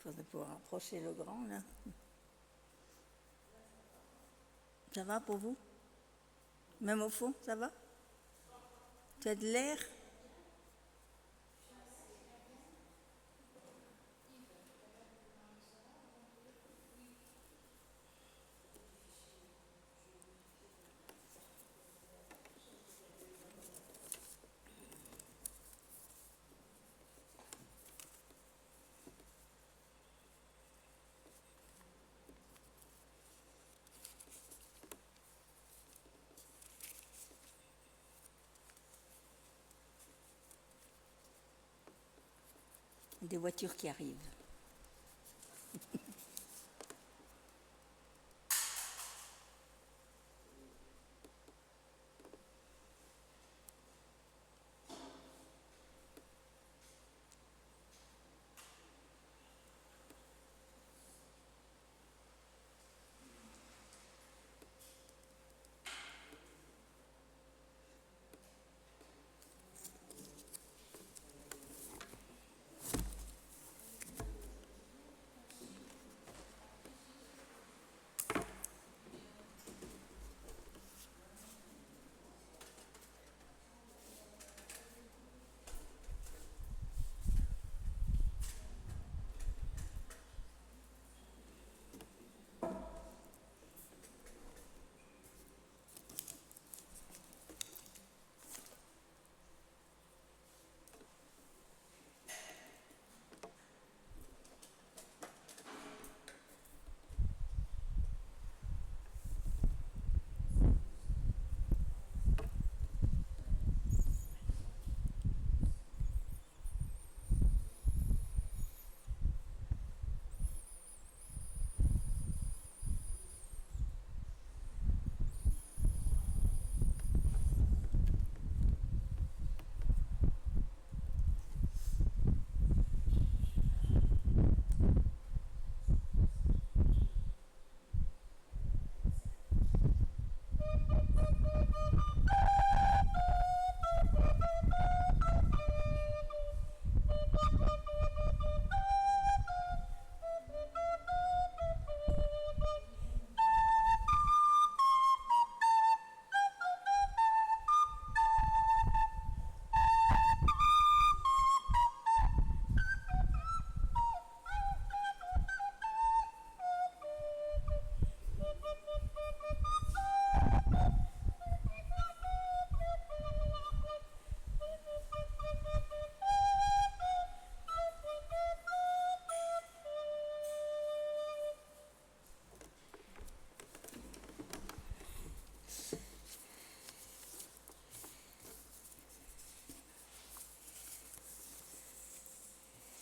faudrait pouvoir approcher le grand, là. Ça va pour vous? Même au fond, ça va? Tu as de l'air? Des voitures qui arrivent.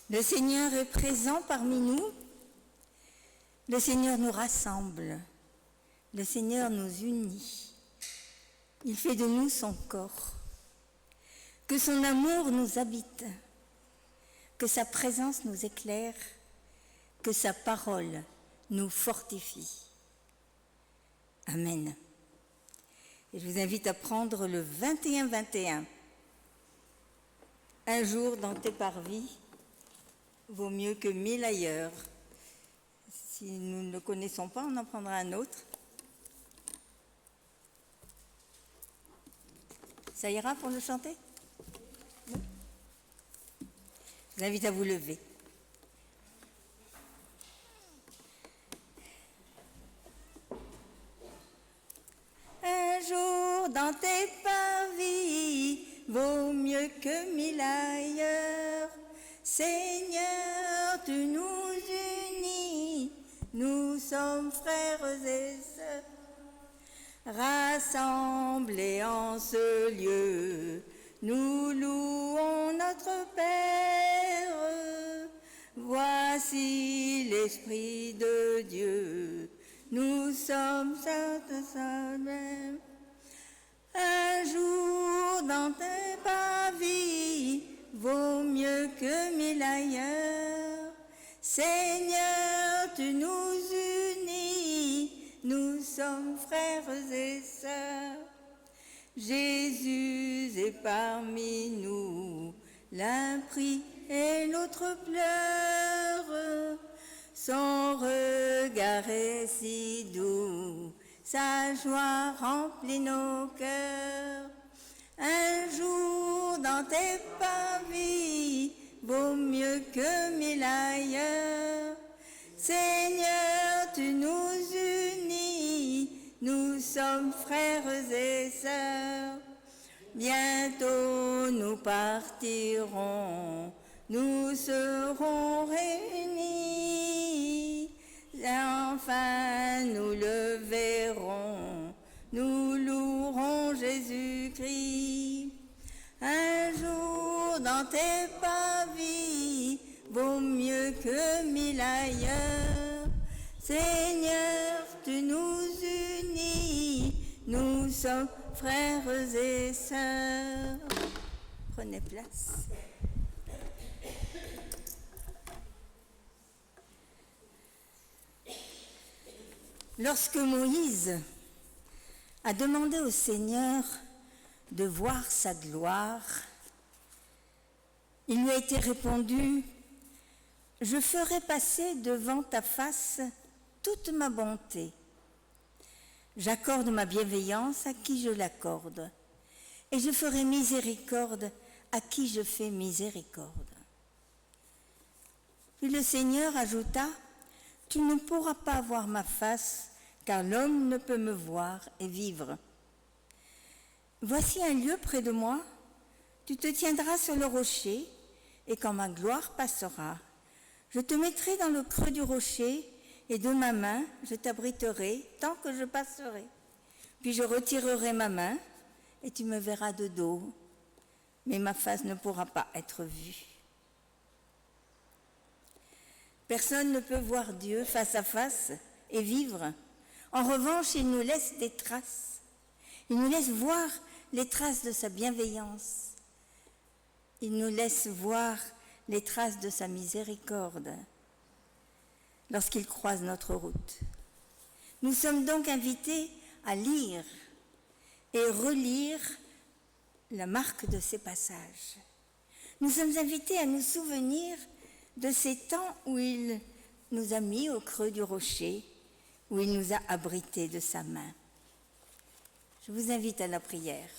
Le Seigneur est présent parmi nous. Le Seigneur nous rassemble. Le Seigneur nous unit. Il fait de nous son corps. Que son amour nous habite. Que sa présence nous éclaire. Que sa parole nous fortifie. Amen. Et je vous invite à prendre le 21-21. Un jour dans tes parvis vaut mieux que 1000 ailleurs. Si nous ne le connaissons pas, on en prendra un autre. Ça ira pour le chanter? Oui. Je vous invite à vous lever. Un jour dans tes parvis vaut mieux que 1000 ailleurs. Seigneur, tu nous unis, nous sommes frères et sœurs. Rassemblés en ce lieu, nous louons notre Père. Voici l'Esprit de Dieu, nous sommes saints même. Un jour dans tes parvis vaut mieux que 1000 ailleurs. Seigneur, tu nous unis, nous sommes frères et sœurs. Jésus est parmi nous, l'un prie et l'autre pleure. regard est si doux, sa joie remplit nos cœurs. Un jour dans tes parvis vaut mieux que 1000 ailleurs. Seigneur, tu nous unis, nous sommes frères et sœurs. Bientôt nous partirons, nous serons réunis. Enfin nous le verrons, nous louerons Jésus-Christ. Un jour dans tes parvis vaut mieux que 1000 ailleurs. Seigneur, tu nous unis, nous sommes frères et sœurs. Prenez place. Lorsque Moïse a demandé au Seigneur de voir sa gloire, il lui a été répondu: « Je ferai passer devant ta face toute ma bonté. J'accorde ma bienveillance à qui je l'accorde, et je ferai miséricorde à qui je fais miséricorde. » Puis le Seigneur ajouta: « Tu ne pourras pas voir ma face, car l'homme ne peut me voir et vivre. Voici un lieu près de moi, tu te tiendras sur le rocher, et quand ma gloire passera, je te mettrai dans le creux du rocher, et de ma main je t'abriterai tant que je passerai. Puis je retirerai ma main, et tu me verras de dos, mais ma face ne pourra pas être vue. » Personne ne peut voir Dieu face à face et vivre. En revanche, il nous laisse des traces. Il nous laisse voir les traces de sa bienveillance. Il nous laisse voir les traces de sa miséricorde lorsqu'il croise notre route. Nous sommes donc invités à lire et relire la marque de ces passages. Nous sommes invités à nous souvenir de ces temps où il nous a mis au creux du rocher, où il nous a abrités de sa main. Je vous invite à la prière.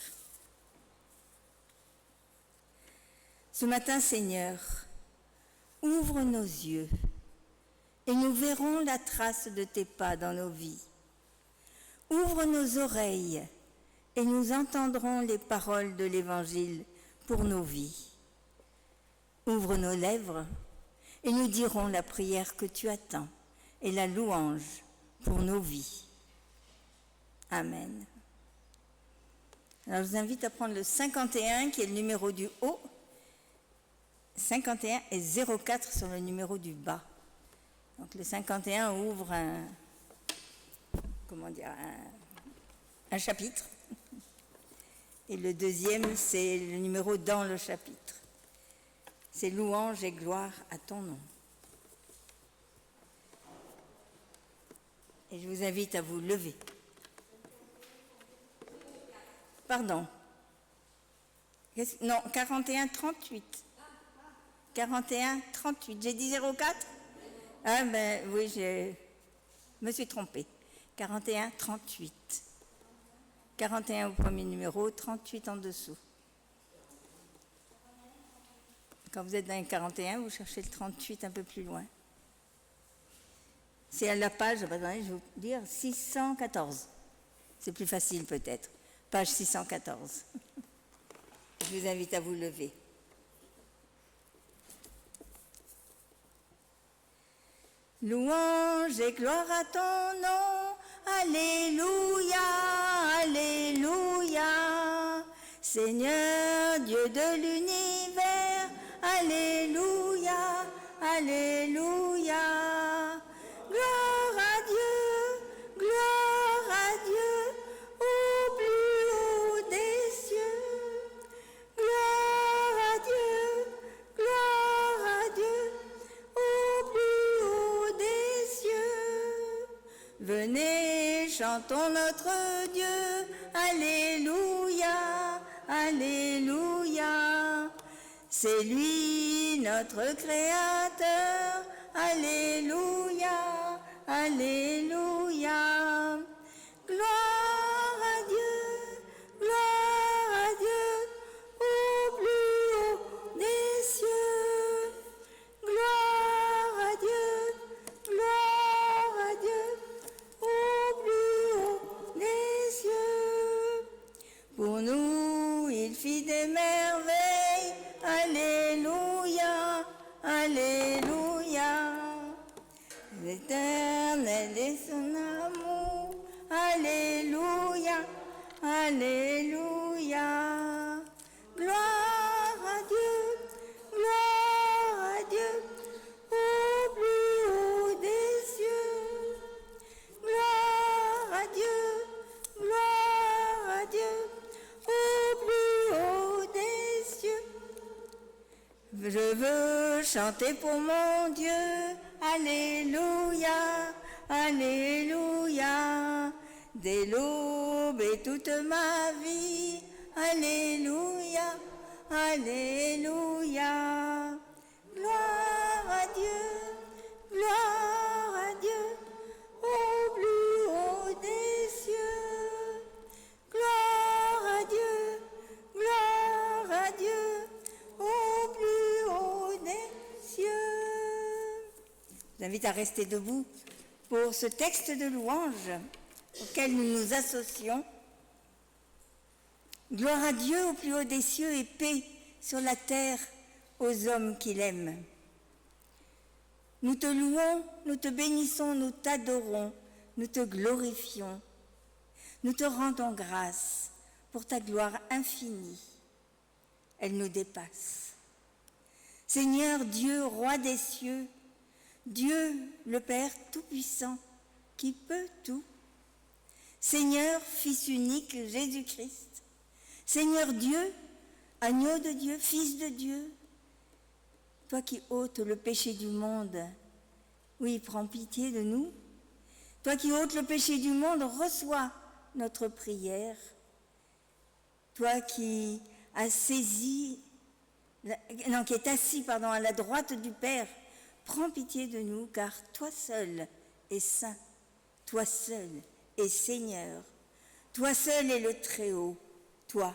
Ce matin, Seigneur, ouvre nos yeux et nous verrons la trace de tes pas dans nos vies. Ouvre nos oreilles et nous entendrons les paroles de l'Évangile pour nos vies. Ouvre nos lèvres et nous dirons la prière que tu attends et la louange pour nos vies. Amen. Alors je vous invite à prendre le 51 qui est le numéro du haut, 51 et 04 sur le numéro du bas. Donc le 51 ouvre un chapitre et le deuxième c'est le numéro dans le chapitre. C'est louange et gloire à ton nom. Et je vous invite à vous lever. Pardon. Non, 41-38. 41-38. J'ai dit 04 ? Ah ben oui, je me suis trompée. 41-38. 41 au premier numéro, 38 en dessous. Quand vous êtes dans le 41, vous cherchez le 38 un peu plus loin. C'est à la page, je vais vous dire, 614. C'est plus facile peut-être. Page 614. Je vous invite à vous lever. Louange et gloire à ton nom. Alléluia, Alléluia. Seigneur, Dieu de l'univers. Alléluia, Alléluia. Gloire à Dieu, au plus haut des cieux. Gloire à Dieu, au plus haut des cieux. Venez, chantons notre Dieu. Alléluia, Alléluia. C'est lui notre Créateur. Alléluia, Alléluia. l'Éternel et son amour. Alléluia, Alléluia. Gloire à Dieu, au plus haut des cieux. Gloire à Dieu, au plus haut des cieux. Je veux chanter pour mon Dieu, Alléluia, Alléluia, dès l'aube et toute ma vie, Alléluia, Alléluia. Gloire à Dieu, au plus haut des cieux. Gloire à Dieu, au plus haut des cieux. Je vous invite à rester debout pour ce texte de louange auquel nous nous associons. Gloire à Dieu au plus haut des cieux et paix sur la terre aux hommes qu'il aime. Nous te louons, nous te bénissons, nous t'adorons, nous te glorifions. Nous te rendons grâce pour ta gloire infinie. Elle nous dépasse. Seigneur Dieu, roi des cieux, Dieu le Père Tout-Puissant, qui peut tout. Seigneur, Fils unique, Jésus-Christ. Seigneur Dieu, agneau de Dieu, Fils de Dieu, toi qui ôtes le péché du monde, oui, prends pitié de nous. Toi qui ôtes le péché du monde, reçois notre prière. Toi qui as qui est assis à la droite du Père, prends pitié de nous, car toi seul es saint, toi seul es Seigneur, toi seul es le Très-Haut, toi,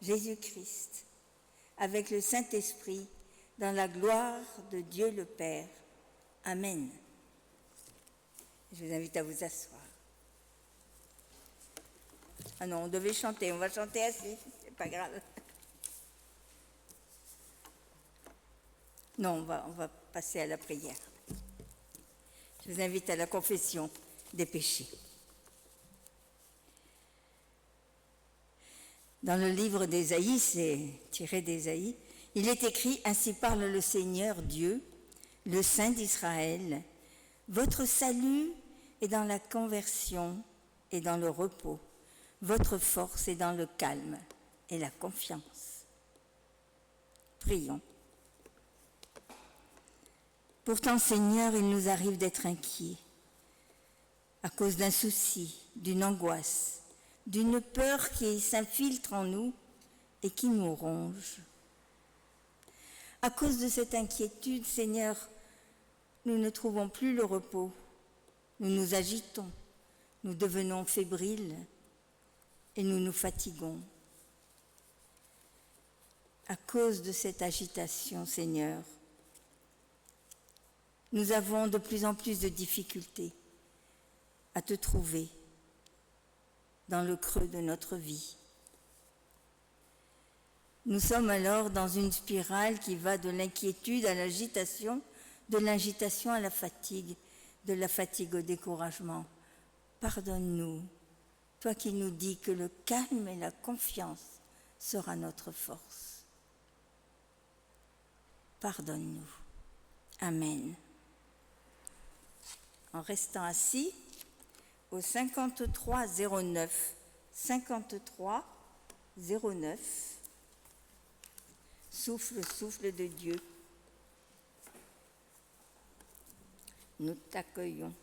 Jésus-Christ, avec le Saint-Esprit, dans la gloire de Dieu le Père. Amen. Je vous invite à vous asseoir. Ah non, on devait chanter, on va chanter assis, c'est pas grave. Non, on va passer à la prière. Je vous invite à la confession des péchés. Dans le livre d'Ésaïe, c'est tiré d'Ésaïe, il est écrit « Ainsi parle le Seigneur Dieu, le Saint d'Israël. Votre salut est dans la conversion et dans le repos. Votre force est dans le calme et la confiance. » Prions. Pourtant, Seigneur, il nous arrive d'être inquiets à cause d'un souci, d'une angoisse, d'une peur qui s'infiltre en nous et qui nous ronge. À cause de cette inquiétude, Seigneur, nous ne trouvons plus le repos. Nous nous agitons, nous devenons fébriles et nous nous fatiguons. À cause de cette agitation, Seigneur, nous avons de plus en plus de difficultés à te trouver dans le creux de notre vie. Nous sommes alors dans une spirale qui va de l'inquiétude à l'agitation, de l'agitation à la fatigue, de la fatigue au découragement. Pardonne-nous, toi qui nous dis que le calme et la confiance sera notre force. Pardonne-nous. Amen. En restant assis, au 5309, 5309, souffle, souffle de Dieu, nous t'accueillons.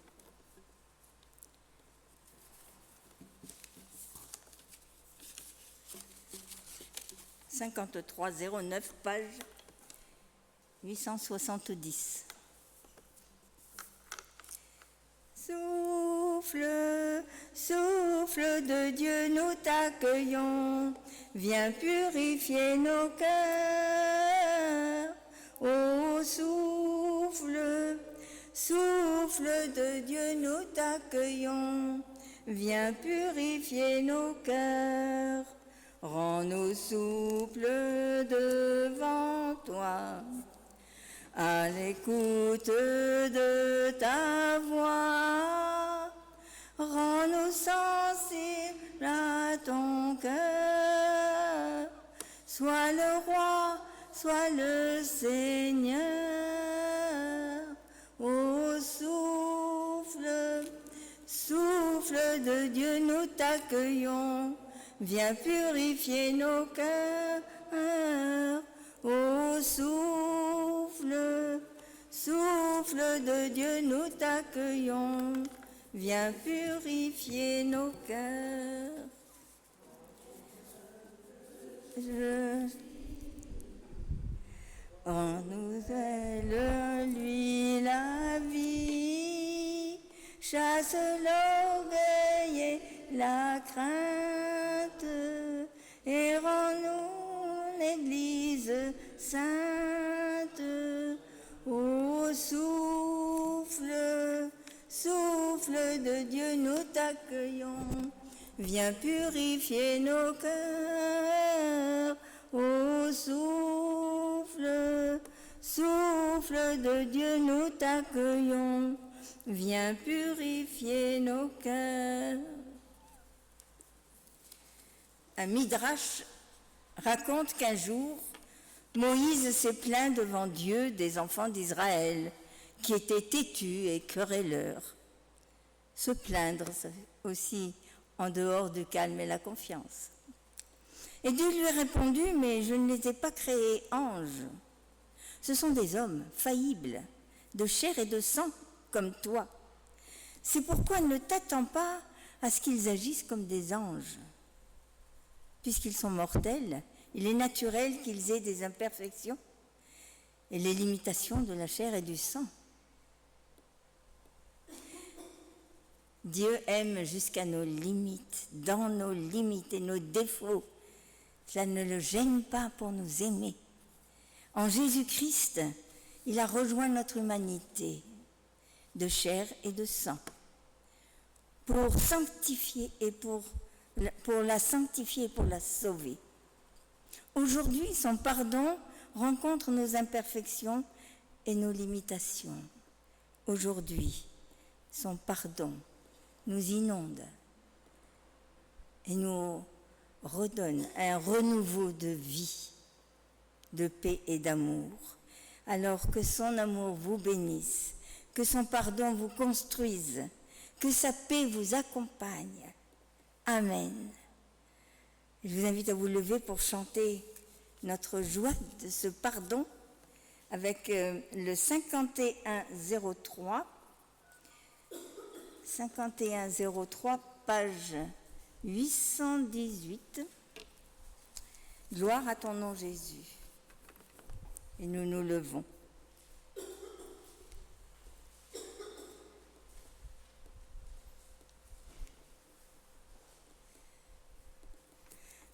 « 5309, page 870. Souffle, souffle de Dieu, nous t'accueillons. Viens purifier nos cœurs. Ô souffle, souffle de Dieu, nous t'accueillons. Viens purifier nos cœurs. Rends-nous souples devant toi. À l'écoute de ta voix. Sois le roi, sois le Seigneur. Ô souffle, souffle de Dieu, nous t'accueillons. Viens purifier nos cœurs. Ô souffle, souffle de Dieu, nous t'accueillons. Viens purifier nos cœurs. En nous elle, lui la vie, chasse l'orgueil et la crainte, et rends-nous l'Église sainte. Ô souffle, souffle de Dieu, nous t'accueillons. Viens purifier nos cœurs. Ô souffle, souffle de Dieu, nous t'accueillons. Viens purifier nos cœurs. Un midrash raconte qu'un jour, Moïse s'est plaint devant Dieu des enfants d'Israël qui étaient têtus et querelleurs. Se plaindre, c'est aussi en dehors du calme et la confiance. Et Dieu lui a répondu, mais je ne les ai pas créés anges. Ce sont des hommes faillibles, de chair et de sang, comme toi. C'est pourquoi ne t'attends pas à ce qu'ils agissent comme des anges. Puisqu'ils sont mortels, il est naturel qu'ils aient des imperfections et les limitations de la chair et du sang. Dieu aime jusqu'à nos limites, dans nos limites et nos défauts. Cela ne le gêne pas pour nous aimer. En Jésus-Christ, il a rejoint notre humanité de chair et de sang pour sanctifier et pour la sanctifier et pour la sauver. Aujourd'hui, son pardon rencontre nos imperfections et nos limitations. Aujourd'hui, son pardon nous inonde et nous redonne un renouveau de vie, de paix et d'amour. Alors que son amour vous bénisse, que son pardon vous construise, que sa paix vous accompagne. Amen. Je vous invite à vous lever pour chanter notre joie de ce pardon avec le 5103. 5103, page 818. Gloire à ton nom, Jésus. Et nous nous levons.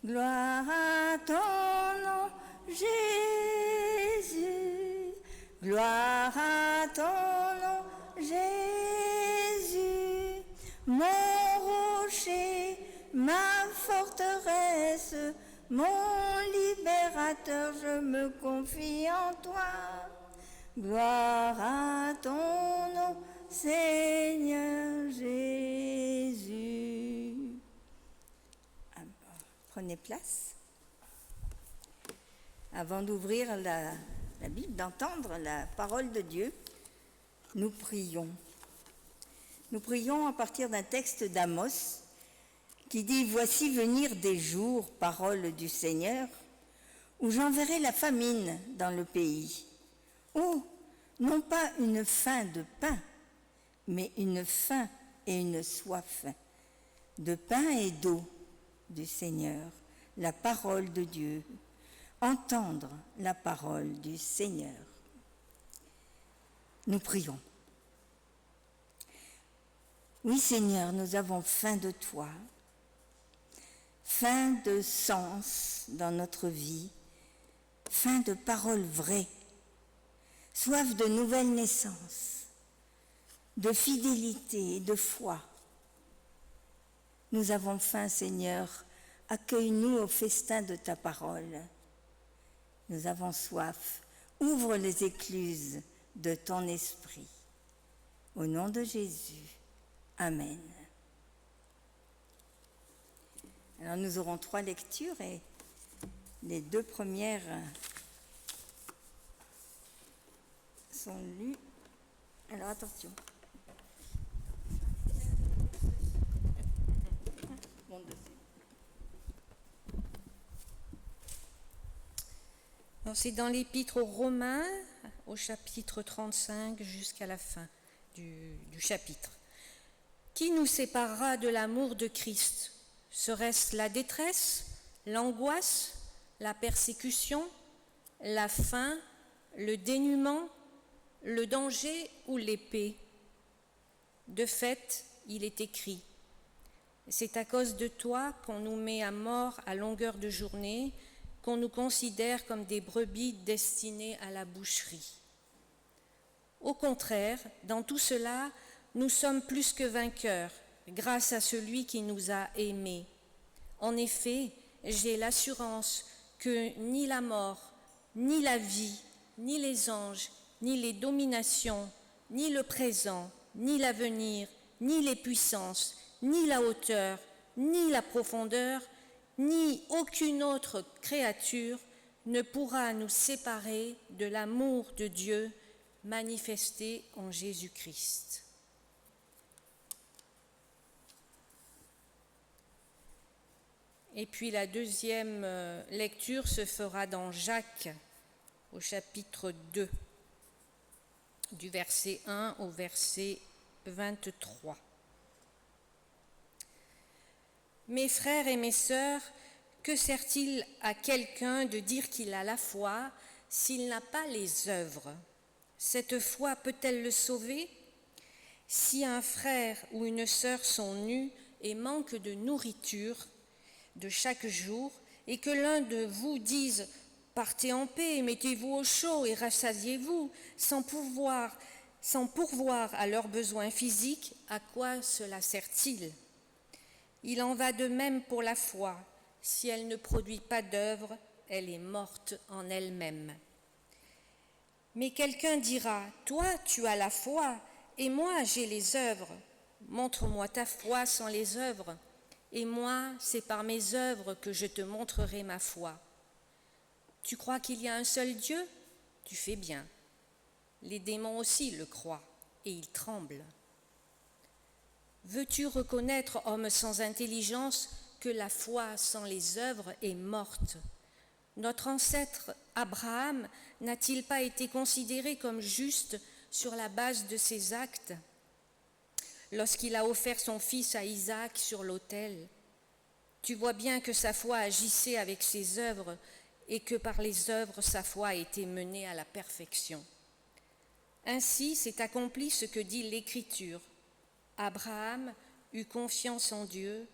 Gloire à ton nom, Jésus. Gloire à ton nom, Jésus. Mon rocher, ma forteresse, mon libérateur, je me confie en toi. Gloire à ton nom, Seigneur Jésus. Prenez place. Avant d'ouvrir la Bible, d'entendre la parole de Dieu, nous prions. Nous prions à partir d'un texte d'Amos qui dit « Voici venir des jours, parole du Seigneur, où j'enverrai la famine dans le pays. Oh, non pas une faim de pain, mais une faim et une soif de pain et d'eau du Seigneur, la parole de Dieu. Entendre la parole du Seigneur. » Nous prions. Oui, Seigneur, nous avons faim de toi, faim de sens dans notre vie, faim de paroles vraies, soif de nouvelle naissance, de fidélité et de foi. Nous avons faim, Seigneur, accueille-nous au festin de ta parole. Nous avons soif, ouvre les écluses de ton esprit. Au nom de Jésus, Amen. Alors nous aurons 3 lectures et Les deux premières sont lues. Alors attention. C'est dans l'Épître aux Romains, au chapitre 35, jusqu'à la fin du chapitre. Qui nous séparera de l'amour de Christ? Serait-ce la détresse, l'angoisse, la persécution, la faim, le dénuement, le danger ou l'épée? De fait, il est écrit: c'est à cause de toi qu'on nous met à mort à longueur de journée, qu'on nous considère comme des brebis destinées à la boucherie. Au contraire, dans tout cela, nous sommes plus que vainqueurs, grâce à celui qui nous a aimés. En effet, j'ai l'assurance que ni la mort, ni la vie, ni les anges, ni les dominations, ni le présent, ni l'avenir, ni les puissances, ni la hauteur, ni la profondeur, ni aucune autre créature ne pourra nous séparer de l'amour de Dieu manifesté en Jésus-Christ. Et puis la deuxième lecture se fera dans Jacques, au chapitre 2, du verset 1 au verset 23. Mes frères et mes sœurs, que sert-il à quelqu'un de dire qu'il a la foi s'il n'a pas les œuvres? Cette foi peut-elle le sauver? Si un frère ou une sœur sont nus et manquent de nourriture de chaque jour, et que l'un de vous dise « Partez en paix, mettez-vous au chaud et rassasiez-vous » sans pourvoir à leurs besoins physiques, à quoi cela sert-il? Il en va de même pour la foi. Si elle ne produit pas d'œuvre, elle est morte en elle-même. Mais quelqu'un dira, toi tu as la foi, et moi j'ai les œuvres. Montre-moi ta foi sans les œuvres, et moi c'est par mes œuvres que je te montrerai ma foi. Tu crois qu'il y a un seul Dieu? Tu fais bien. Les démons aussi le croient, et ils tremblent. Veux-tu reconnaître, homme sans intelligence, que la foi sans les œuvres est morte? Notre ancêtre Abraham n'a-t-il pas été considéré comme juste sur la base de ses actes lorsqu'il a offert son fils à Isaac sur l'autel? Tu vois bien que sa foi agissait avec ses œuvres et que par les œuvres sa foi a été menée à la perfection. Ainsi s'est accompli ce que dit l'Écriture. Abraham eut confiance en Dieu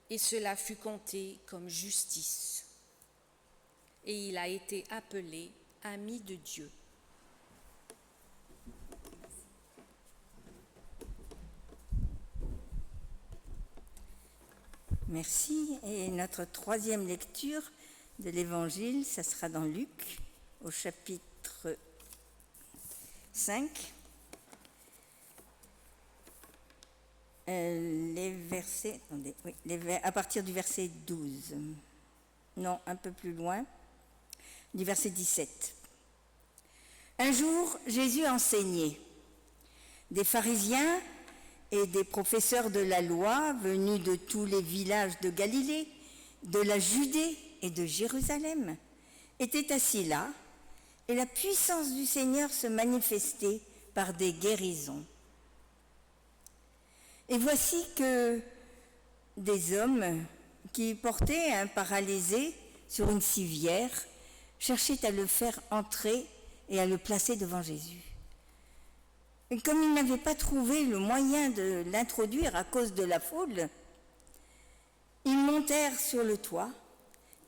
et cela fut compté comme justice. Et il a été appelé ami de Dieu. Merci. Et notre troisième lecture de l'Évangile, ça sera dans Luc, au chapitre 5. Les versets, attendez, oui, à partir du verset 12. Non, un peu plus loin, du verset 17. Un jour, Jésus enseignait. Des pharisiens et des professeurs de la loi venus de tous les villages de Galilée, de la Judée et de Jérusalem étaient assis là, et la puissance du Seigneur se manifestait par des guérisons. Et voici que des hommes qui portaient un paralysé sur une civière cherchaient à le faire entrer et à le placer devant Jésus. Et comme ils n'avaient pas trouvé le moyen de l'introduire à cause de la foule, ils montèrent sur le toit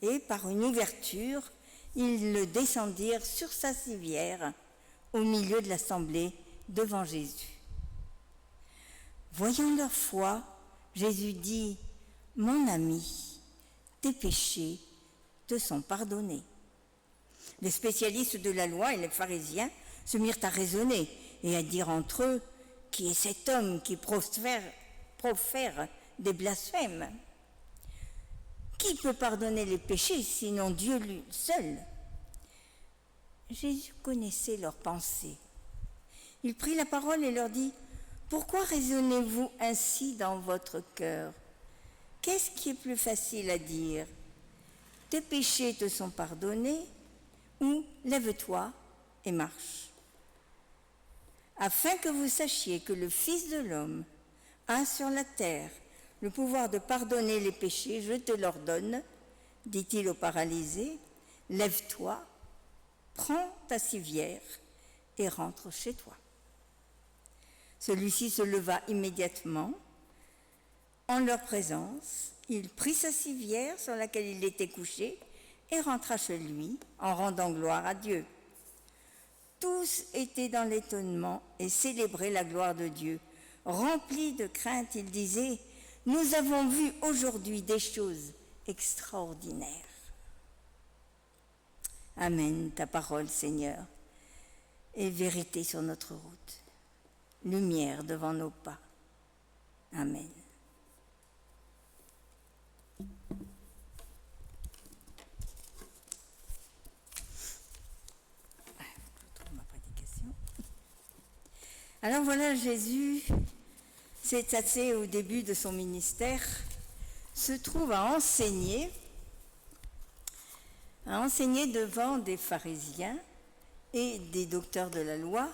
et par une ouverture, ils le descendirent sur sa civière au milieu de l'assemblée devant Jésus. Voyant leur foi, Jésus dit, « Mon ami, tes péchés te sont pardonnés. » Les spécialistes de la loi et les pharisiens se mirent à raisonner et à dire entre eux, « Qui est cet homme qui profère des blasphèmes ? qui peut pardonner les péchés sinon Dieu lui seul? Jésus connaissait leurs pensées. Il prit la parole et leur dit: pourquoi raisonnez-vous ainsi dans votre cœur? Qu'est-ce qui est plus facile à dire? Tes péchés te sont pardonnés, ou lève-toi et marche. Afin que vous sachiez que le Fils de l'homme a sur la terre le pouvoir de pardonner les péchés, je te l'ordonne, dit-il au paralysé, lève-toi, prends ta civière et rentre chez toi. Celui-ci se leva immédiatement. En leur présence, il prit sa civière sur laquelle il était couché et rentra chez lui en rendant gloire à Dieu. Tous étaient dans l'étonnement et célébraient la gloire de Dieu. Remplis de crainte, ils disaient: nous avons vu aujourd'hui des choses extraordinaires. Amen, ta parole, Seigneur, est vérité sur notre route, lumière devant nos pas. Amen. Alors voilà, Jésus, c'est assez au début de son ministère, se trouve à enseigner devant des pharisiens et des docteurs de la loi.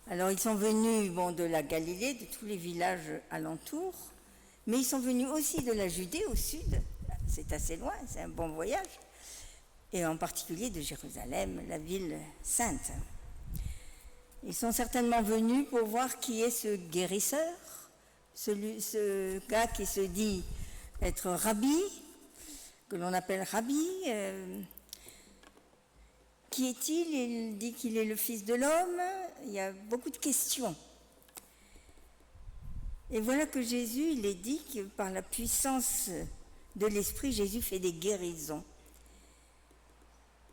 Alors ils sont venus de la Galilée, de tous les villages alentours, mais ils sont venus aussi de la Judée au sud, c'est assez loin, c'est un bon voyage, et en particulier de Jérusalem, la ville sainte. Ils sont certainement venus pour voir qui est ce guérisseur, ce gars qui se dit être rabbi, que l'on appelle rabbi. Qui est-il? Il dit qu'il est le Fils de l'homme. Il y a beaucoup de questions. Et voilà que Jésus, il est dit que par la puissance de l'Esprit, Jésus fait des guérisons.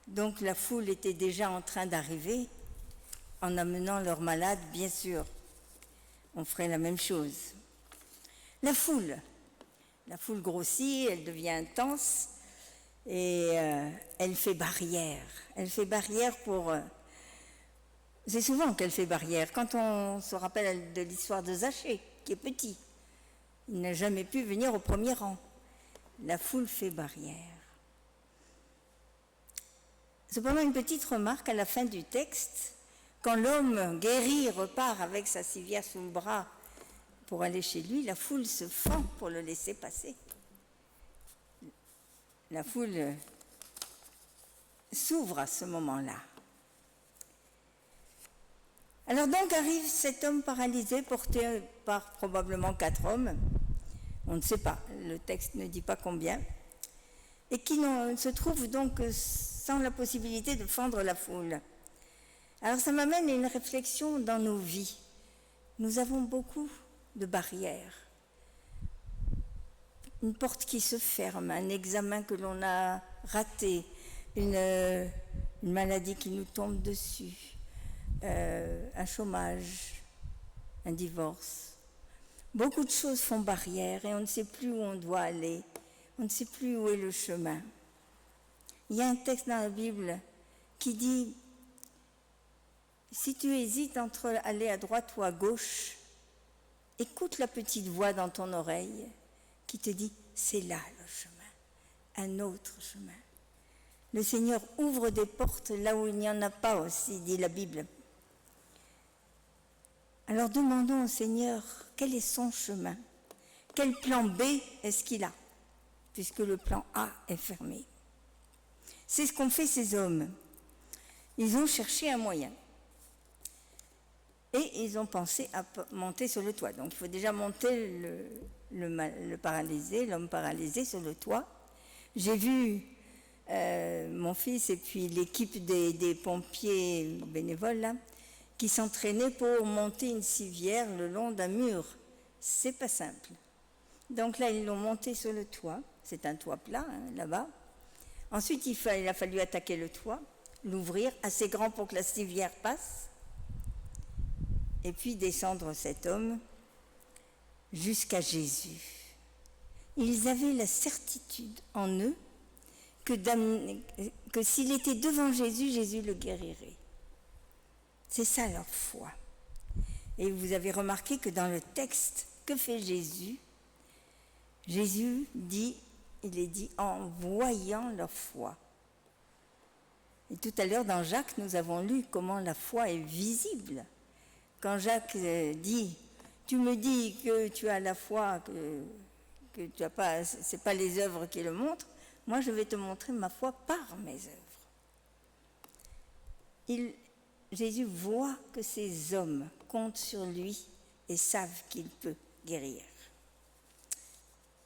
Donc la foule était déjà en train d'arriver en amenant leurs malades, bien sûr. On ferait la même chose. La foule grossit, elle devient intense et elle fait barrière. Elle fait barrière pour... c'est souvent qu'elle fait barrière. Quand on se rappelle de l'histoire de Zachée, qui est petit, il n'a jamais pu venir au premier rang. La foule fait barrière. Cependant, une petite remarque à la fin du texte. Quand l'homme guéri repart avec sa civière sous le bras pour aller chez lui, la foule se fend pour le laisser passer. La foule s'ouvre à ce moment-là. Alors donc arrive cet homme paralysé porté par probablement 4 hommes, on ne sait pas, le texte ne dit pas combien, et qui se trouve donc sans la possibilité de fendre la foule. Alors ça m'amène à une réflexion dans nos vies. Nous avons beaucoup de barrières. Une porte qui se ferme, un examen que l'on a raté, une maladie qui nous tombe dessus, un chômage, un divorce. Beaucoup de choses font barrière et on ne sait plus où on doit aller, on ne sait plus où est le chemin. Il y a un texte dans la Bible qui dit: si tu hésites entre aller à droite ou à gauche, écoute la petite voix dans ton oreille qui te dit: c'est là le chemin, un autre chemin. Le Seigneur ouvre des portes là où il n'y en a pas aussi, dit la Bible. Alors demandons au Seigneur quel est son chemin, quel plan B est-ce qu'il a, puisque le plan A est fermé. C'est ce qu'ont fait ces hommes. Ils ont cherché un moyen. Et ils ont pensé à monter sur le toit. Donc il faut déjà monter l'homme paralysé sur le toit. J'ai vu mon fils et puis l'équipe des pompiers bénévoles là, qui s'entraînaient pour monter une civière le long d'un mur. C'est pas simple. Donc là, ils l'ont monté sur le toit. C'est un toit plat, là-bas. Ensuite, il a fallu attaquer le toit, l'ouvrir, assez grand pour que la civière passe, et puis descendre cet homme jusqu'à Jésus. ils avaient la certitude en eux que s'il était devant Jésus, Jésus le guérirait. C'est ça leur foi. Et vous avez remarqué que dans le texte, que fait Jésus? Jésus dit, il est dit en voyant leur foi. Et tout à l'heure dans Jacques, nous avons lu comment la foi est visible. Quand Jacques dit, tu me dis que tu as la foi, que tu as pas, c'est pas les œuvres qui le montrent, moi je vais te montrer ma foi par mes œuvres. Jésus voit que ces hommes comptent sur lui et savent qu'il peut guérir,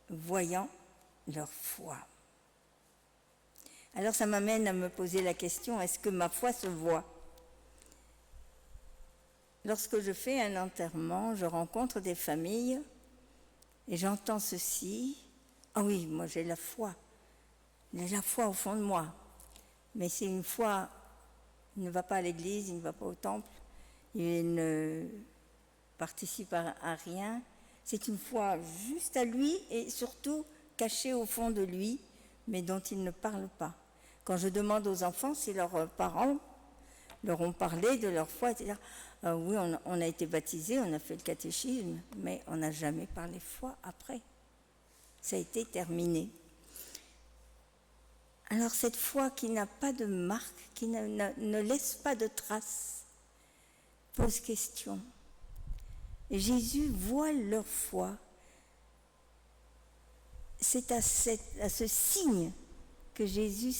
voyant leur foi. Alors ça m'amène à me poser la question, est-ce que ma foi se voit? Lorsque je fais un enterrement, je rencontre des familles et j'entends ceci, ah oui, moi j'ai la foi au fond de moi, mais c'est une foi, il ne va pas à l'église, il ne va pas au temple, il ne participe à rien, c'est une foi juste à lui et surtout cachée au fond de lui, mais dont il ne parle pas. Quand je demande aux enfants si leurs parents leur ont parlé de leur foi, ils disent, oui, on a été baptisés, on a fait le catéchisme, mais on n'a jamais parlé foi après. Ça a été terminé. Alors cette foi qui n'a pas de marque, qui ne laisse pas de traces, pose question. Et Jésus voit leur foi. C'est à ce signe que Jésus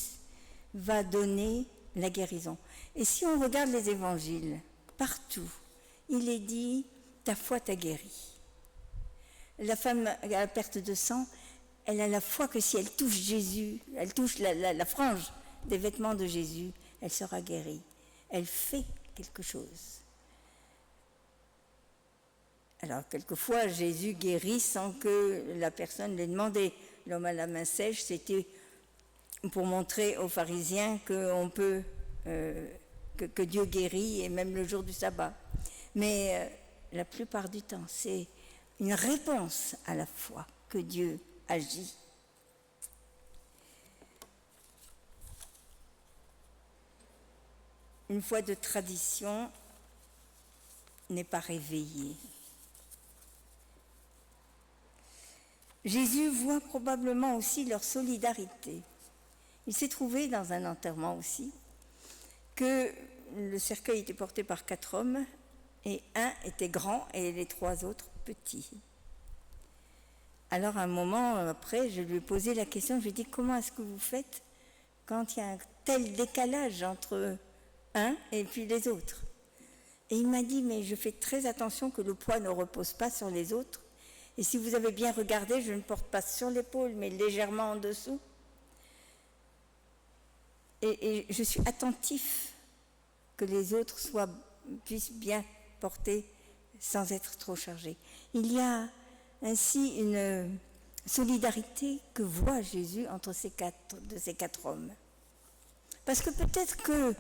va donner la guérison. Et si on regarde les évangiles, partout, il est dit, ta foi t'a guéri. La femme à la perte de sang, elle a la foi que si elle touche Jésus, elle touche la frange des vêtements de Jésus, elle sera guérie. Elle fait quelque chose. Alors, quelquefois, Jésus guérit sans que la personne l'ait demandé. L'homme à la main sèche, c'était pour montrer aux pharisiens qu'on peut, que Dieu guérit, et même le jour du sabbat. Mais la plupart du temps, c'est une réponse à la foi que Dieu agit. Une foi de tradition n'est pas réveillée. Jésus voit probablement aussi leur solidarité. Il s'est trouvé dans un enterrement aussi que le cercueil était porté par 4 hommes et un était grand et les 3 autres petits. Alors un moment après, je lui ai posé la question, je lui ai dit, comment est-ce que vous faites quand il y a un tel décalage entre un et puis les autres? Et il m'a dit, mais je fais très attention que le poids ne repose pas sur les autres. Et si vous avez bien regardé, je ne porte pas sur l'épaule, mais légèrement en dessous. Et je suis attentif que les autres puissent bien porter sans être trop chargés. Il y a ainsi une solidarité que voit Jésus entre ces 4 hommes. Parce que peut-être que,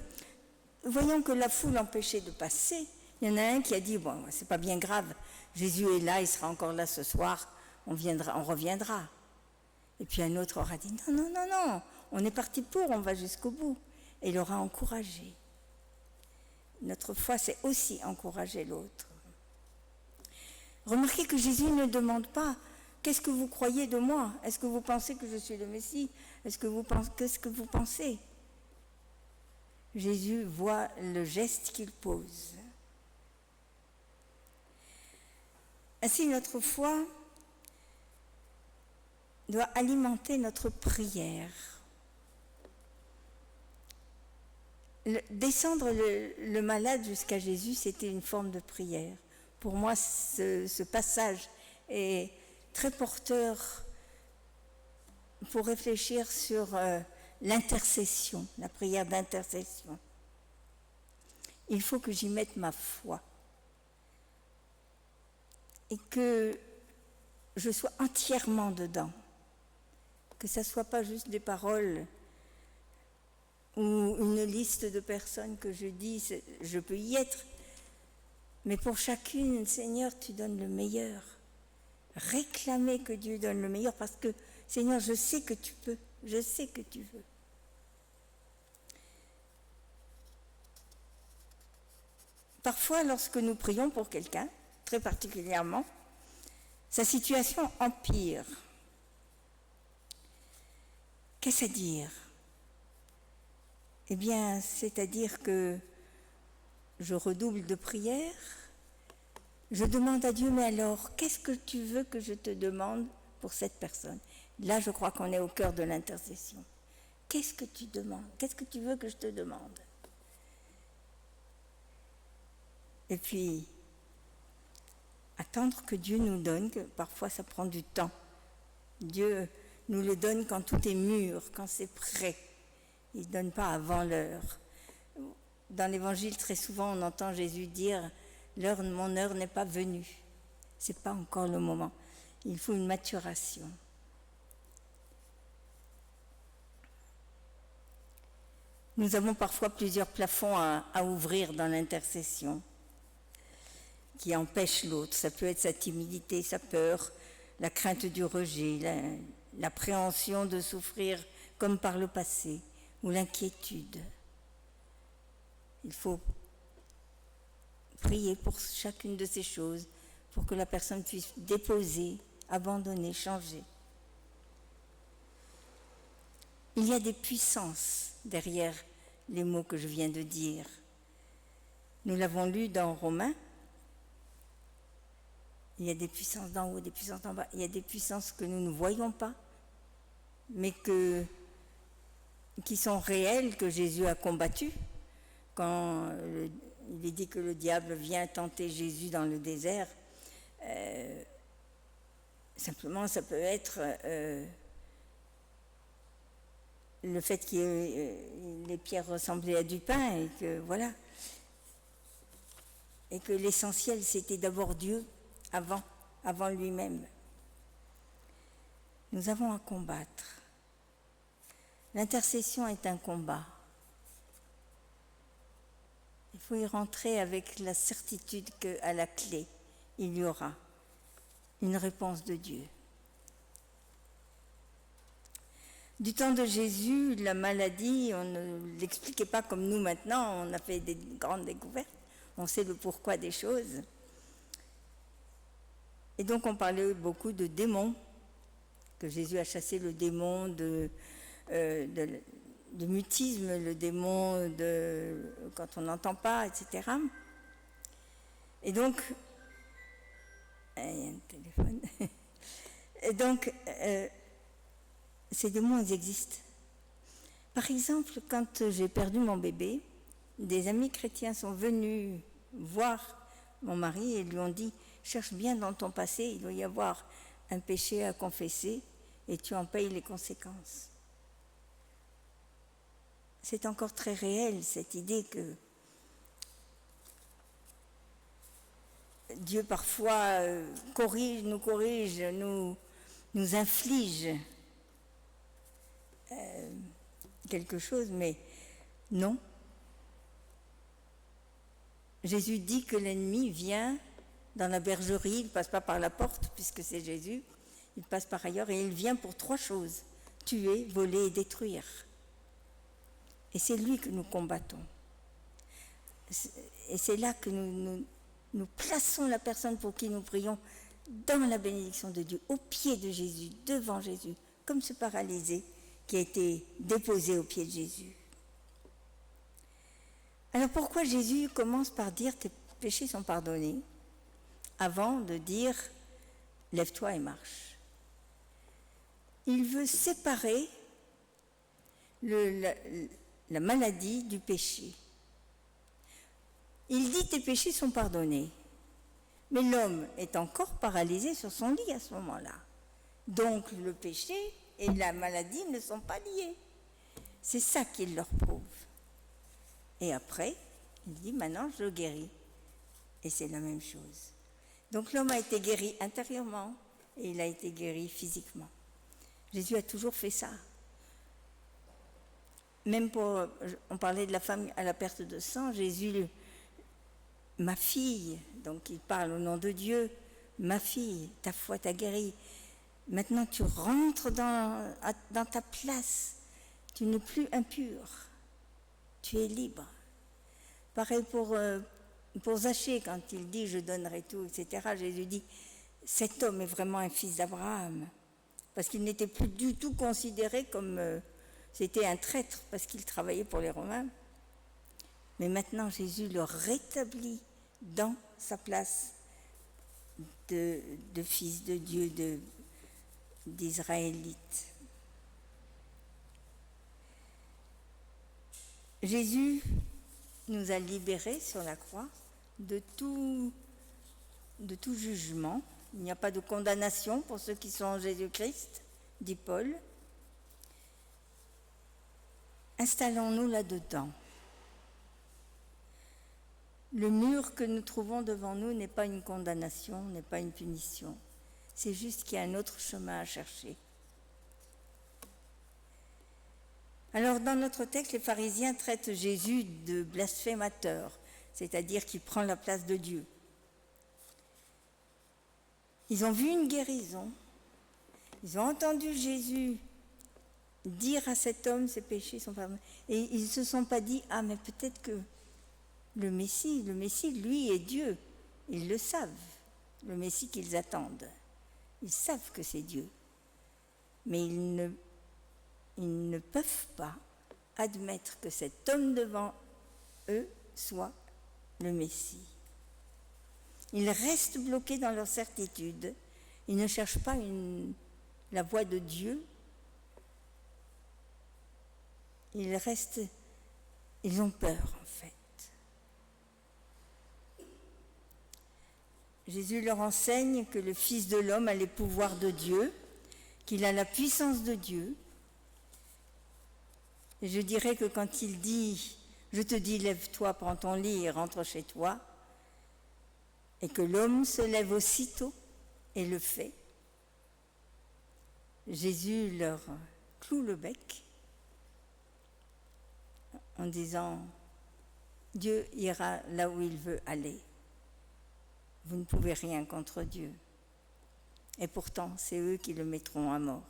voyant que la foule empêchait de passer, il y en a un qui a dit, bon, c'est pas bien grave, Jésus est là, il sera encore là ce soir, on reviendra. Et puis un autre aura dit, non, on est parti pour, on va jusqu'au bout. Et il aura encouragé. Notre foi, c'est aussi encourager l'autre. Remarquez que Jésus ne demande pas, qu'est-ce que vous croyez de moi? Est-ce que vous pensez que je suis le Messie? Qu'est-ce que vous pensez? Jésus voit le geste qu'il pose. Ainsi, notre foi doit alimenter notre prière. Descendre le malade jusqu'à Jésus, c'était une forme de prière. Pour moi, ce passage est très porteur pour réfléchir sur l'intercession, la prière d'intercession. Il faut que j'y mette ma foi et que je sois entièrement dedans, que ça ne soit pas juste des paroles ou une liste de personnes que je dis, je peux y être, mais pour chacune, Seigneur, tu donnes le meilleur. réclamer que Dieu donne le meilleur parce que, Seigneur, je sais que tu peux, je sais que tu veux. Parfois, lorsque nous prions pour quelqu'un, très particulièrement, sa situation empire. Qu'est-ce à dire ? Eh bien, c'est-à-dire que je redouble de prière, je demande à Dieu, mais alors, qu'est-ce que tu veux que je te demande pour cette personne ? Là, je crois qu'on est au cœur de l'intercession. Qu'est-ce que tu demandes ? Qu'est-ce que tu veux que je te demande ? Et puis, attendre que Dieu nous donne, que parfois ça prend du temps. Dieu nous le donne quand tout est mûr, quand c'est prêt. Il ne donne pas avant l'heure. Dans l'Évangile, très souvent, on entend Jésus dire « Mon heure n'est pas venue ». Ce n'est pas encore le moment. Il faut une maturation. Nous avons parfois plusieurs plafonds à ouvrir dans l'intercession qui empêchent l'autre. Ça peut être sa timidité, sa peur, la crainte du rejet, l'appréhension de souffrir comme par le passé, ou l'inquiétude. Il faut prier pour chacune de ces choses, pour que la personne puisse déposer, abandonner, changer. Il y a des puissances derrière les mots que je viens de dire. Nous l'avons lu dans Romains. Il y a des puissances d'en haut, des puissances d'en bas. Il y a des puissances que nous ne voyons pas, mais qui sont réelles, que Jésus a combattues. Quand il est dit que le diable vient tenter Jésus dans le désert, simplement ça peut être le fait que les pierres ressemblaient à du pain et que voilà. Et que l'essentiel c'était d'abord Dieu avant lui-même. Nous avons à combattre. L'intercession est un combat. Il faut y rentrer avec la certitude qu'à la clé, il y aura une réponse de Dieu. Du temps de Jésus, la maladie, on ne l'expliquait pas comme nous maintenant, on a fait des grandes découvertes, on sait le pourquoi des choses. Et donc on parlait beaucoup de démons, que Jésus a chassé le démon de mutisme, le démon de quand on n'entend pas, etc. Et donc, il y a un téléphone. Et donc, ces démons, ils existent. Par exemple, quand j'ai perdu mon bébé, des amis chrétiens sont venus voir mon mari et lui ont dit « Cherche bien dans ton passé, il doit y avoir un péché à confesser et tu en payes les conséquences. » C'est encore très réel, cette idée que Dieu parfois nous corrige, nous inflige quelque chose, mais non. Jésus dit que l'ennemi vient dans la bergerie, il ne passe pas par la porte, puisque c'est Jésus, il passe par ailleurs, et il vient pour 3 choses, tuer, voler et détruire. Et c'est lui que nous combattons. Et c'est là que nous plaçons la personne pour qui nous prions dans la bénédiction de Dieu, au pied de Jésus, devant Jésus, comme ce paralysé qui a été déposé au pied de Jésus. Alors pourquoi Jésus commence par dire tes péchés sont pardonnés avant de dire lève-toi et marche? Il veut séparer la maladie du péché. Il dit tes péchés sont pardonnés, mais l'homme est encore paralysé sur son lit à ce moment-là. Donc le péché et la maladie ne sont pas liés. C'est ça qu'il leur prouve. Et après, il dit maintenant je le guéris. Et c'est la même chose. Donc l'homme a été guéri intérieurement et il a été guéri physiquement. Jésus a toujours fait ça. Même on parlait de la femme à la perte de sang, Jésus, ma fille, donc il parle au nom de Dieu, ma fille, ta foi t'a guérie. Maintenant, tu rentres dans ta place. Tu n'es plus impur. Tu es libre. Pareil pour Zachée, quand il dit « je donnerai tout », etc. Jésus dit « cet homme est vraiment un fils d'Abraham ». Parce qu'il n'était plus du tout considéré comme... c'était un traître parce qu'il travaillait pour les Romains. Mais maintenant, Jésus le rétablit dans sa place de fils de Dieu, d'Israélite. Jésus nous a libérés sur la croix de tout jugement. Il n'y a pas de condamnation pour ceux qui sont en Jésus-Christ, dit Paul. Installons-nous là-dedans. Le mur que nous trouvons devant nous n'est pas une condamnation, n'est pas une punition. C'est juste qu'il y a un autre chemin à chercher. Alors, dans notre texte, les pharisiens traitent Jésus de blasphémateur, c'est-à-dire qu'il prend la place de Dieu. Ils ont vu une guérison. Ils ont entendu Jésus dire à cet homme ses péchés sont pardonnés. Et ils ne se sont pas dit « Ah, mais peut-être que le Messie, lui, est Dieu. » Ils le savent, le Messie qu'ils attendent. Ils savent que c'est Dieu. Mais ils ne peuvent pas admettre que cet homme devant eux soit le Messie. Ils restent bloqués dans leur certitude. Ils ne cherchent pas la voie de Dieu. Ils ont peur en fait. Jésus leur enseigne que le Fils de l'homme a les pouvoirs de Dieu, qu'il a la puissance de Dieu. Et je dirais que quand il dit « Je te dis, lève-toi, prends ton lit et rentre chez toi », et que l'homme se lève aussitôt et le fait, Jésus leur cloue le bec en disant « Dieu ira là où il veut aller. Vous ne pouvez rien contre Dieu. » Et pourtant, c'est eux qui le mettront à mort.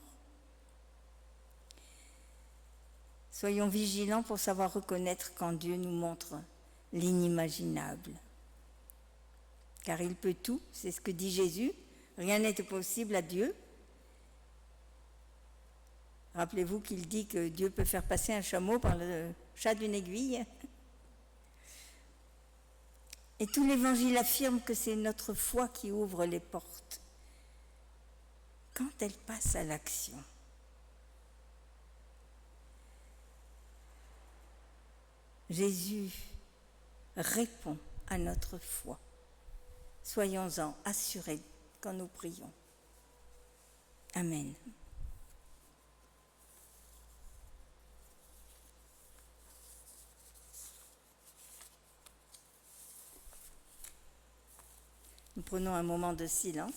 Soyons vigilants pour savoir reconnaître quand Dieu nous montre l'inimaginable. Car il peut tout, c'est ce que dit Jésus, rien n'est impossible à Dieu. Rappelez-vous qu'il dit que Dieu peut faire passer un chameau par le chat d'une aiguille. Et tout l'Évangile affirme que c'est notre foi qui ouvre les portes quand elle passe à l'action. Jésus répond à notre foi. Soyons-en assurés quand nous prions. Amen. Nous prenons un moment de silence.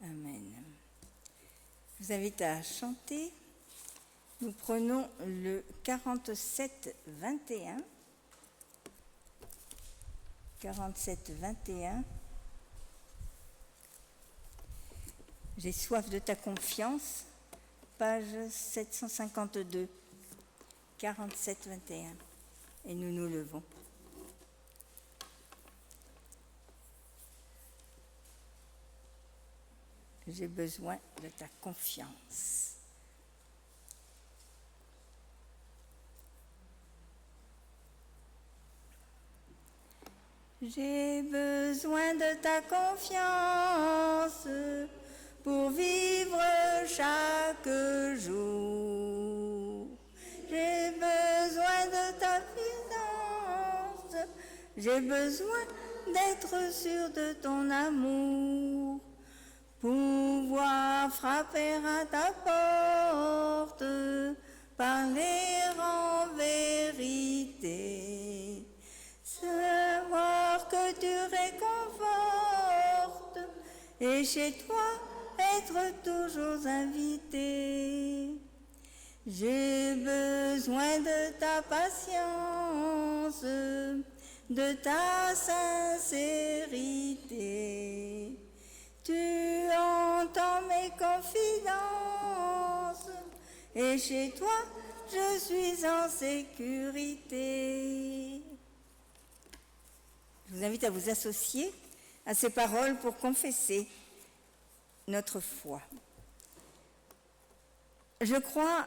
Amen. Je vous invite à chanter. Nous prenons le 47-21. 47-21. J'ai soif de ta confiance, page 752. 47-21. Et nous nous levons. j'ai besoin de ta confiance. J'ai besoin de ta confiance pour vivre chaque jour. J'ai besoin de ta puissance, j'ai besoin d'être sûr de ton amour, pouvoir frapper à ta porte, parler en vérité, savoir que tu réconfortes et chez toi être toujours invité. J'ai besoin de ta patience, de ta sincérité. Tu entends mes confidences et chez toi je suis en sécurité. Je vous invite à vous associer à ces paroles pour confesser notre foi. Je crois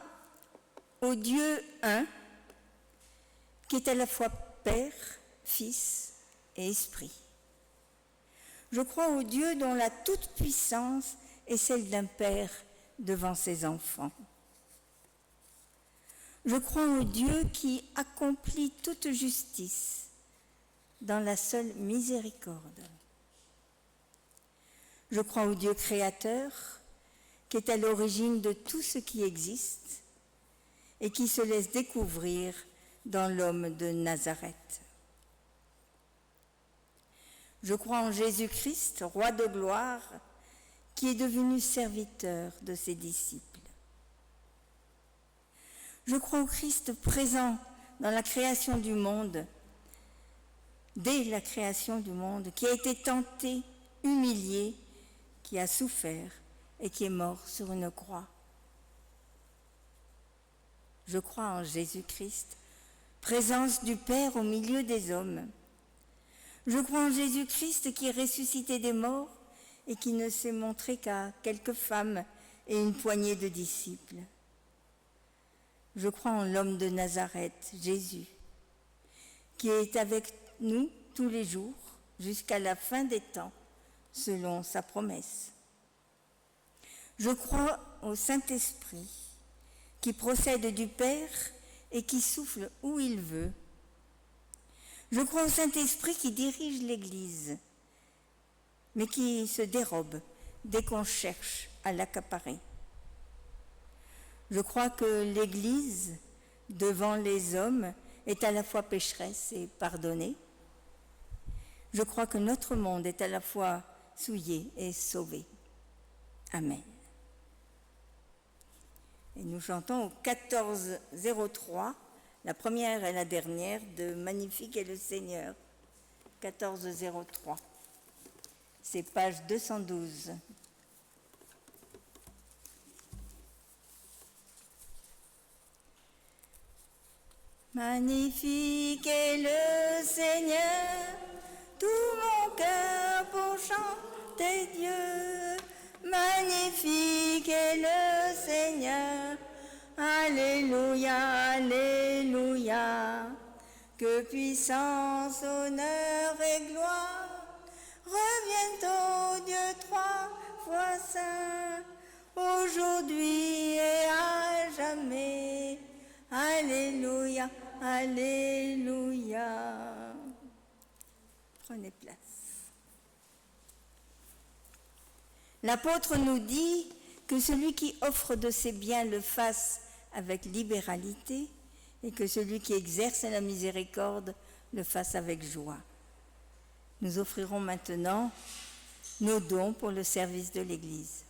au Dieu un, qui est à la fois Père, Fils et Esprit. Je crois au Dieu dont la toute-puissance est celle d'un père devant ses enfants. Je crois au Dieu qui accomplit toute justice dans la seule miséricorde. Je crois au Dieu créateur qui est à l'origine de tout ce qui existe et qui se laisse découvrir dans l'homme de Nazareth. Je crois en Jésus-Christ, roi de gloire, qui est devenu serviteur de ses disciples. Je crois au Christ présent dans la création du monde, dès la création du monde, qui a été tenté, humilié, qui a souffert et qui est mort sur une croix. Je crois en Jésus-Christ, présence du Père au milieu des hommes. Je crois en Jésus-Christ qui est ressuscité des morts et qui ne s'est montré qu'à quelques femmes et une poignée de disciples. Je crois en l'homme de Nazareth, Jésus, qui est avec nous tous les jours jusqu'à la fin des temps, selon sa promesse. Je crois au Saint-Esprit, qui procède du Père et qui souffle où il veut. Je crois au Saint-Esprit qui dirige l'Église, mais qui se dérobe dès qu'on cherche à l'accaparer. Je crois que l'Église, devant les hommes, est à la fois pécheresse et pardonnée. Je crois que notre monde est à la fois souillé et sauvé. Amen. Et nous chantons au 1403, la première et la dernière de Magnifique est le Seigneur. 1403. C'est page 212. Magnifique est le Seigneur, tout mon cœur pour chanter Dieu. Magnifique est le Seigneur, Alléluia, Alléluia. Que puissance, honneur et gloire reviennent au Dieu trois fois saint, aujourd'hui et à jamais. Alléluia, Alléluia. Prenez place. L'apôtre nous dit que celui qui offre de ses biens le fasse avec libéralité et que celui qui exerce la miséricorde le fasse avec joie. Nous offrirons maintenant nos dons pour le service de l'Église.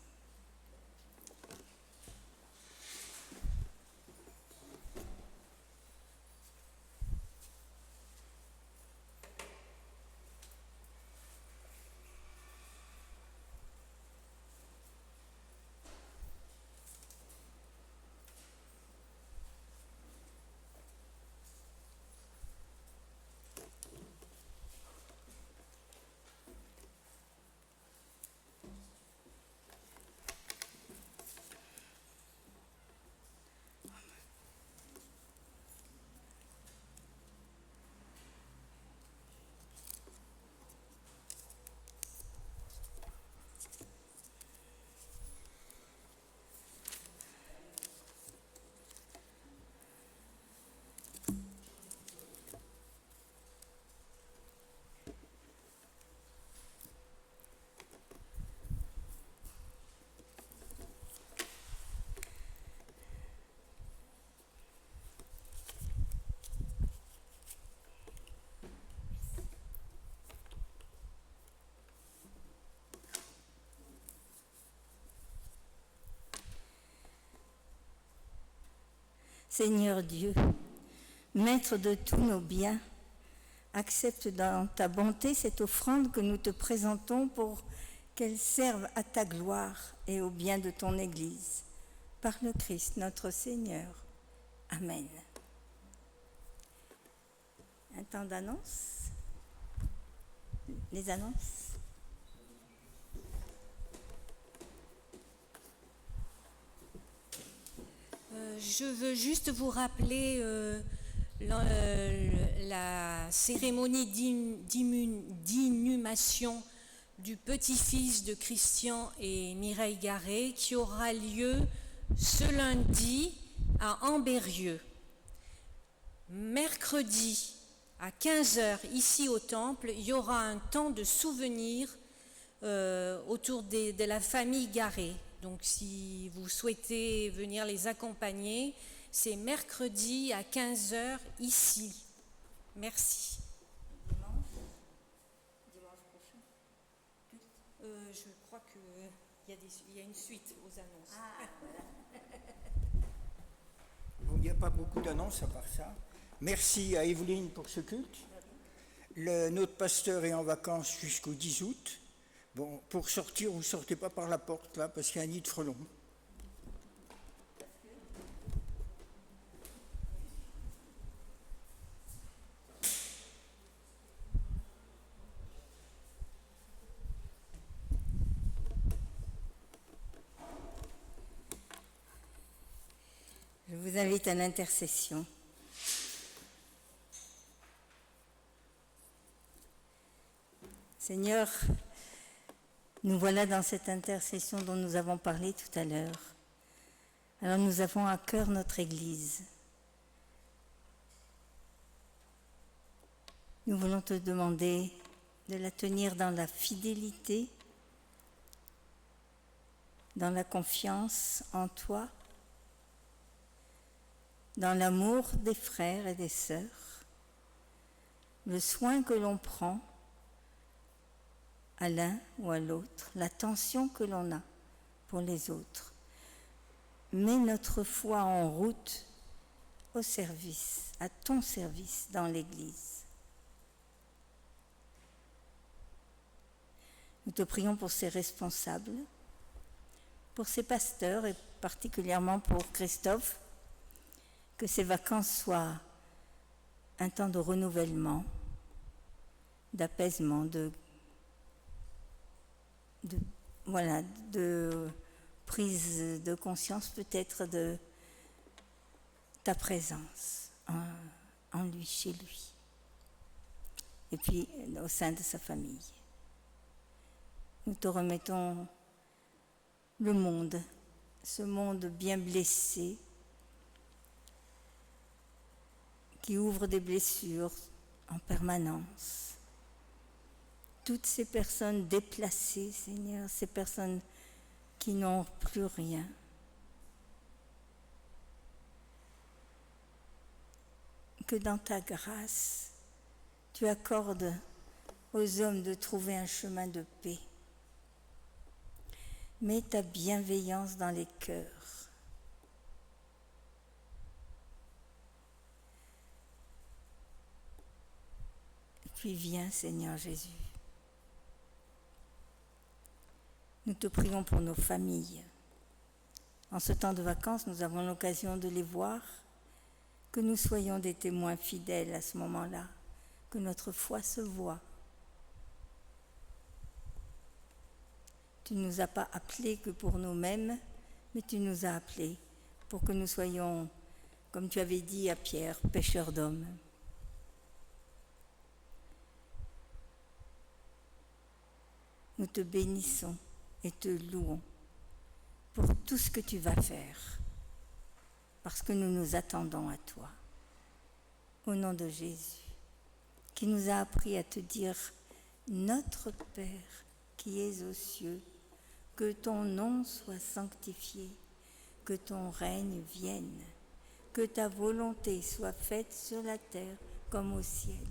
Seigneur Dieu, Maître de tous nos biens, accepte dans ta bonté cette offrande que nous te présentons pour qu'elle serve à ta gloire et au bien de ton Église. Par le Christ notre Seigneur. Amen. Un temps d'annonce. Les annonces. Je veux juste vous rappeler la cérémonie d'inhumation du petit-fils de Christian et Mireille Garret qui aura lieu ce lundi à Ambérieux. Mercredi à 15h ici au temple, il y aura un temps de souvenir autour de la famille Garret. Donc si vous souhaitez venir les accompagner, c'est mercredi à 15h ici. Merci. Dimanche prochain. Je crois qu'il y a une suite aux annonces. Ah, voilà. Bon, il n'y a pas beaucoup d'annonces à part ça. Merci à Evelyne pour ce culte. Notre pasteur est en vacances jusqu'au 10 août. Bon, pour sortir, vous ne sortez pas par la porte là, parce qu'il y a un nid de frelons. Je vous invite à l'intercession. Seigneur, nous voilà dans cette intercession dont nous avons parlé tout à l'heure. Alors nous avons à cœur notre Église. Nous voulons te demander de la tenir dans la fidélité, dans la confiance en toi, dans l'amour des frères et des sœurs, le soin que l'on prend à l'un ou à l'autre, l'attention que l'on a pour les autres. Mets notre foi en route au service, à ton service dans l'Église. Nous te prions pour ces responsables, pour ces pasteurs et particulièrement pour Christophe, que ces vacances soient un temps de renouvellement, d'apaisement, de prise de conscience peut-être de ta présence en lui, chez lui, et puis au sein de sa famille. Nous te remettons le monde, ce monde bien blessé, qui ouvre des blessures en permanence. Toutes ces personnes déplacées, Seigneur, ces personnes qui n'ont plus rien. Que dans ta grâce, tu accordes aux hommes de trouver un chemin de paix. Mets ta bienveillance dans les cœurs. Et puis viens, Seigneur Jésus. Nous te prions pour nos familles. En ce temps de vacances, nous avons l'occasion de les voir, que nous soyons des témoins fidèles à ce moment-là, que notre foi se voie. Tu ne nous as pas appelés que pour nous-mêmes, mais tu nous as appelés pour que nous soyons, comme tu avais dit à Pierre, pêcheurs d'hommes. Nous te bénissons et te louons pour tout ce que tu vas faire, parce que nous nous attendons à toi. Au nom de Jésus, qui nous a appris à te dire « Notre Père qui es aux cieux, que ton nom soit sanctifié, que ton règne vienne, que ta volonté soit faite sur la terre comme au ciel.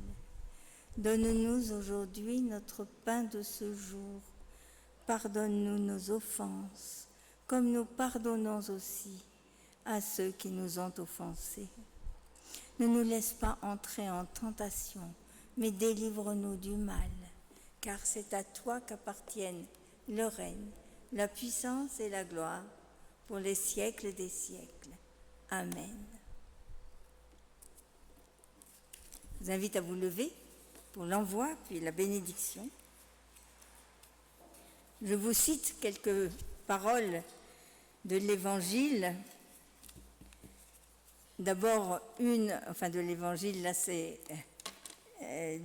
Donne-nous aujourd'hui notre pain de ce jour. Pardonne-nous nos offenses, comme nous pardonnons aussi à ceux qui nous ont offensés. Ne nous laisse pas entrer en tentation, mais délivre-nous du mal, car c'est à toi qu'appartiennent le règne, la puissance et la gloire pour les siècles des siècles. Amen. Je vous invite à vous lever pour l'envoi puis la bénédiction. Je vous cite quelques paroles de l'Évangile. D'abord de l'Évangile, là c'est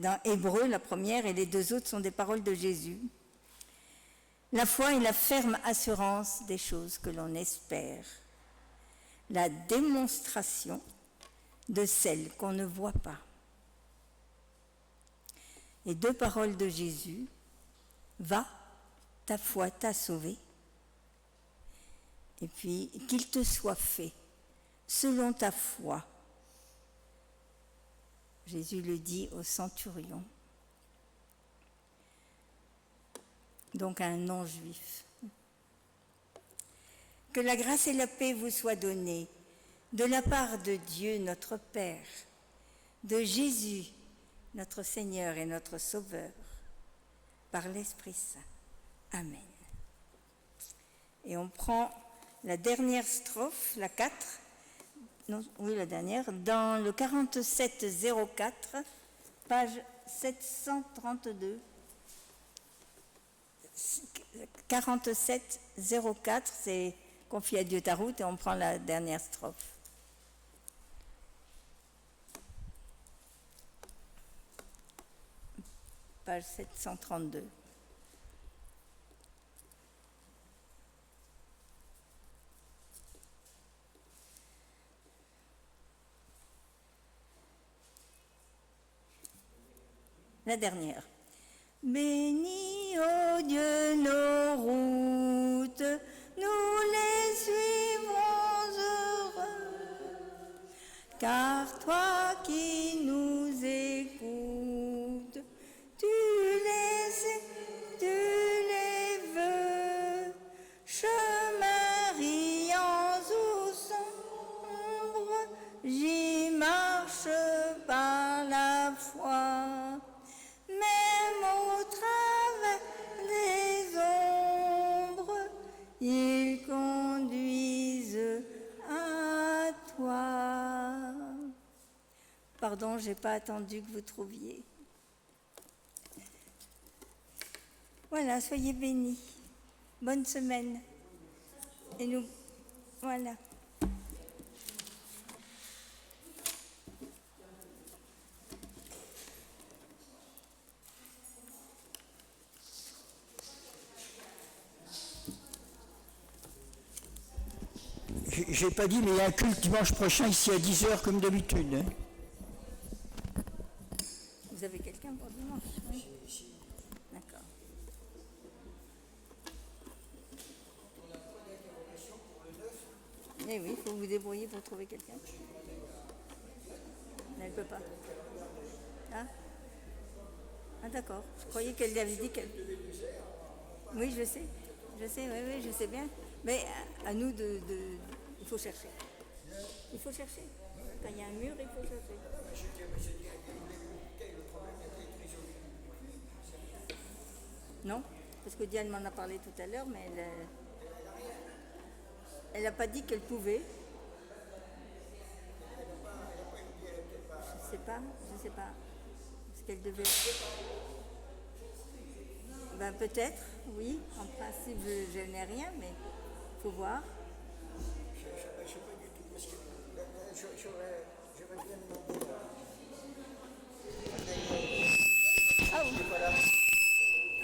dans Hébreu, la première, et les deux autres sont des paroles de Jésus. La foi est la ferme assurance des choses que l'on espère, la démonstration de celles qu'on ne voit pas. Et deux paroles de Jésus, va, ta foi t'a sauvé, et puis qu'il te soit fait selon ta foi. Jésus le dit au centurion, donc à un non-juif. Que la grâce et la paix vous soient données de la part de Dieu notre Père, de Jésus notre Seigneur et notre Sauveur, par l'Esprit Saint. Amen. Et on prend la dernière strophe, la 4, la dernière, dans le 4704, page 732. 4704, c'est Confie à Dieu ta route, et on prend la dernière strophe. Page 732. La dernière. Bénis, ô Dieu, nos routes, nous les suivrons heureux, car toi qui nous écoutes, tu les veux, chemin riant ou sombre, j'y marche par la foi. Même au travers des ombres, ils conduisent à toi. Pardon, je n'ai pas attendu que vous trouviez. Voilà, soyez bénis. Bonne semaine. Et nous, voilà. J'ai pas dit, mais il y a un culte dimanche prochain ici à 10h comme d'habitude. Hein. Vous avez quelqu'un pour dimanche? Oui. D'accord. Eh oui, il faut vous débrouiller pour trouver quelqu'un. Elle ne peut pas. Ah d'accord. Je croyais qu'elle avait dit qu'elle... Oui, je sais, oui, je sais bien. Mais à nous il faut chercher. Il faut chercher. Quand il y a un mur, il faut chercher. Non, parce que Diane m'en a parlé tout à l'heure, mais elle n'a pas dit qu'elle pouvait. Je sais pas. Parce qu'elle devait... Ben peut-être, oui. En principe, je n'ai rien, mais il faut voir. Je sais pas du tout, parce que j'aurais bien demandé. Ah oui.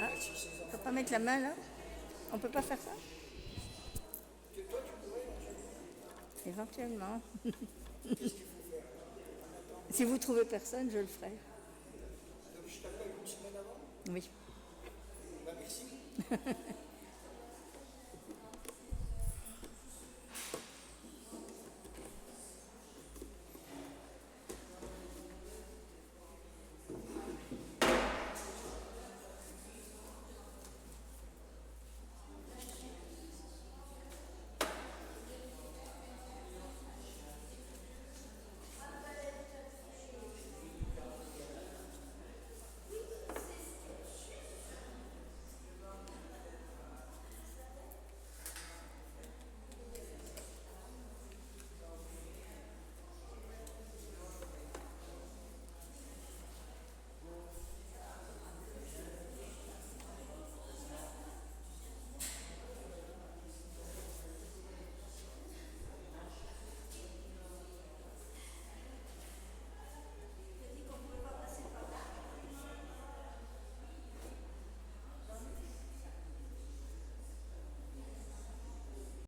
Ah, on ne peut pas mettre la main là? On ne peut pas faire ça? Toi, tu pourrais éventuellement. Si vous trouvez personne, je le ferai. Donc je t'appelle une semaine avant? Oui. Bah, merci.